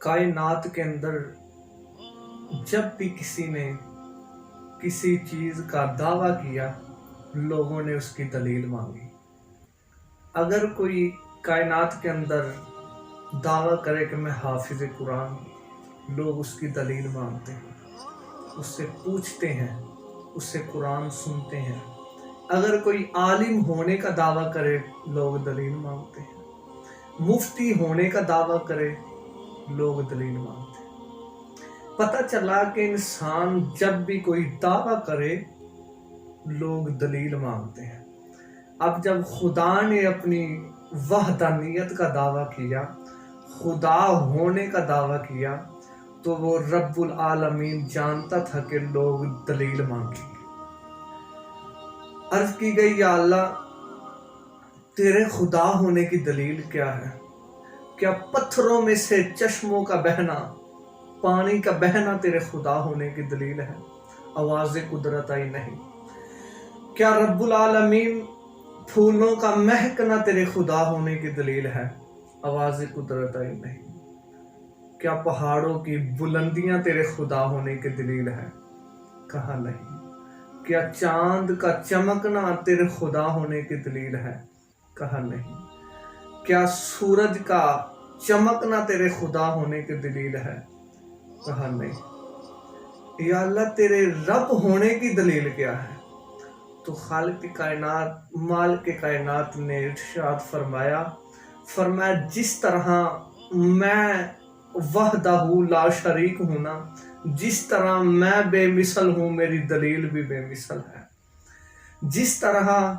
کائنات کے اندر جب بھی کسی نے کسی چیز کا دعویٰ کیا، لوگوں نے اس کی دلیل مانگی۔ اگر کوئی کائنات کے اندر دعویٰ کرے کہ میں حافظ قرآن ہوں، لوگ اس کی دلیل مانگتے ہیں، اس سے پوچھتے ہیں، اس سے قرآن سنتے ہیں۔ اگر کوئی عالم ہونے کا دعویٰ کرے، لوگ دلیل مانگتے ہیں۔ مفتی ہونے کا دعویٰ کرے، لوگ دلیل مانگتے ہیں۔ پتہ چلا کہ انسان جب بھی کوئی دعویٰ کرے، لوگ دلیل مانگتے ہیں۔ اب جب خدا نے اپنی وحدانیت کا دعویٰ کیا، خدا ہونے کا دعویٰ کیا، تو وہ رب العالمین جانتا تھا کہ لوگ دلیل مانگیں گے۔ عرض کی گئی، یا اللہ تیرے خدا ہونے کی دلیل کیا ہے؟ کیا پتھروں میں سے چشموں کا بہنا، پانی کا بہنا تیرے خدا ہونے کی دلیل ہے؟ آواز قدرت آئی نہیں۔ کیا رب العالمین پھولوں کا مہکنا تیرے خدا ہونے کی دلیل ہے؟ آواز قدرت آئی نہیں۔ کیا پہاڑوں کی بلندیاں تیرے خدا ہونے کی دلیل ہے؟ کہا نہیں۔ کیا چاند کا چمکنا تیرے خدا ہونے کی دلیل ہے؟ کہا نہیں۔ کیا سورج کا چمکنا تیرے خدا ہونے کی دلیل ہے؟ کہا نہیں۔ یا اللہ تیرے رب ہونے کی دلیل کیا ہے؟ تو خالق کائنات، مالک کائنات نے ارشاد فرمایا جس طرح میں وحدہ لا شریک ہوں نا، جس طرح میں بے مثل ہوں، میری دلیل بھی بے مثل ہے۔ جس طرح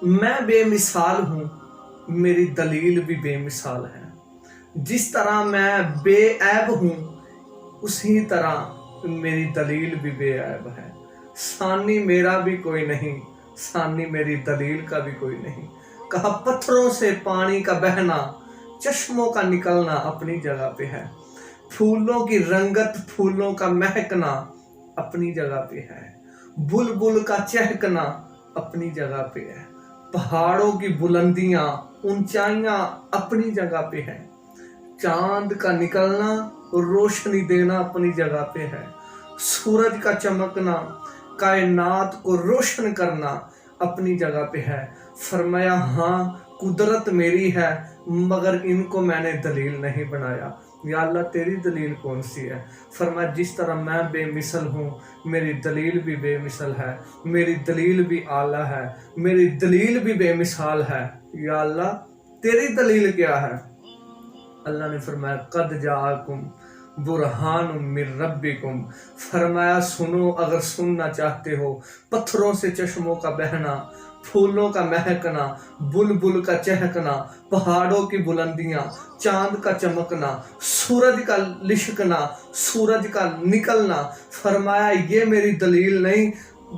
میں بے مثال ہوں، میری دلیل بھی بے مثال ہے۔ جس طرح میں بے عیب ہوں، اسی طرح میری دلیل بھی بے عیب ہے۔ ثانی میرا بھی کوئی نہیں، ثانی میری دلیل کا بھی کوئی نہیں۔ کہا پتھروں سے پانی کا بہنا، چشموں کا نکلنا اپنی جگہ پہ ہے۔ پھولوں کی رنگت، پھولوں کا مہکنا اپنی جگہ پہ ہے۔ بلبل کا چہکنا اپنی جگہ پہ ہے۔ پہاڑوں کی بلندیاں، اونچائیاں اپنی جگہ پہ ہے۔ چاند کا نکلنا، روشنی دینا اپنی جگہ پہ ہے۔ سورج کا چمکنا، کائنات کو روشن کرنا اپنی جگہ پہ ہے۔ فرمایا ہاں قدرت میری ہے، مگر ان کو میں نے دلیل نہیں بنایا۔ یا اللہ تیری دلیل کون سی ہے؟ فرمایا جس طرح میں بے مثل ہوں، میری دلیل بھی بے مثل ہے، میری دلیل بھی اعلیٰ ہے، میری دلیل بھی بے مثال ہے۔ یا اللہ تیری دلیل کیا ہے؟ اللہ نے فرمایا قد جاءکم برہان من ربکم۔ فرمایا سنو، اگر سننا چاہتے ہو، پتھروں سے چشموں کا بہنا، پھولوں کا مہکنا، بلبل کا چہکنا، پہاڑوں کی بلندیاں، چاند کا چمکنا، سورج کا لشکنا، سورج کا نکلنا، فرمایا یہ میری دلیل نہیں،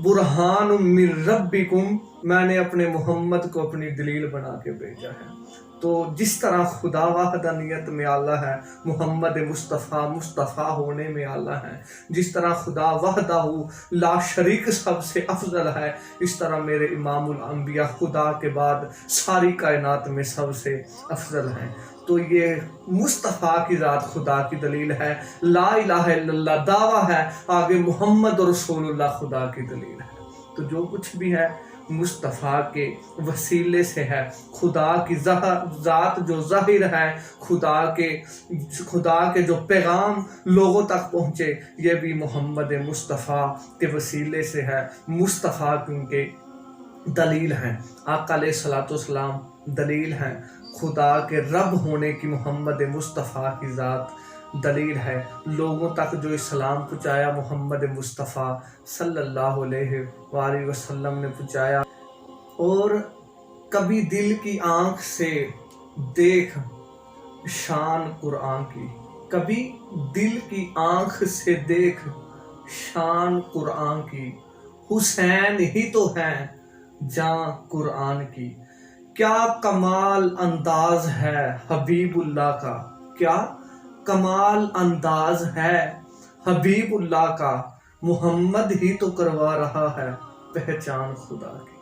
برہان من ربکم، میں نے اپنے محمد کو اپنی دلیل بنا کے بھیجا ہے۔ تو جس طرح خدا وحدانیت میں اعلیٰ ہے، محمد مصطفیٰ ہونے میں اعلیٰ ہے، جس طرح خدا وحدہ لا شریک سب سے افضل ہے، اس طرح میرے امام الانبیاء خدا کے بعد ساری کائنات میں سب سے افضل ہیں۔ تو یہ مصطفیٰ کی ذات خدا کی دلیل ہے، لا الہ الا اللہ دعویٰ ہے، آگے محمد رسول اللہ خدا کی دلیل ہے۔ تو جو کچھ بھی ہے مصطفیٰ کے وسیلے سے ہے۔ خدا کی ذات جو ظاہر ہے، خدا کے جو پیغام لوگوں تک پہنچے، یہ بھی محمد مصطفیٰ کے وسیلے سے ہے۔ مصطفیٰ کیونکہ دلیل ہیں، آقا علیہ الصلوۃ والسلام دلیل ہیں، خدا کے رب ہونے کی محمد مصطفیٰ کی ذات دلیل ہے۔ لوگوں تک جو اسلام پہنچایا محمد مصطفیٰ صلی اللہ علیہ وآلہ وسلم نے پہنچایا۔ اور کبھی دل کی آنکھ سے دیکھ شان قرآن کی، کبھی دل کی آنکھ سے دیکھ شان قرآن کی، حسین ہی تو ہیں جاں قرآن کی۔ کیا کمال انداز ہے حبیب اللہ کا، کیا کمال انداز ہے حبیب اللہ کا، محمد ہی تو کروا رہا ہے پہچان خدا کی۔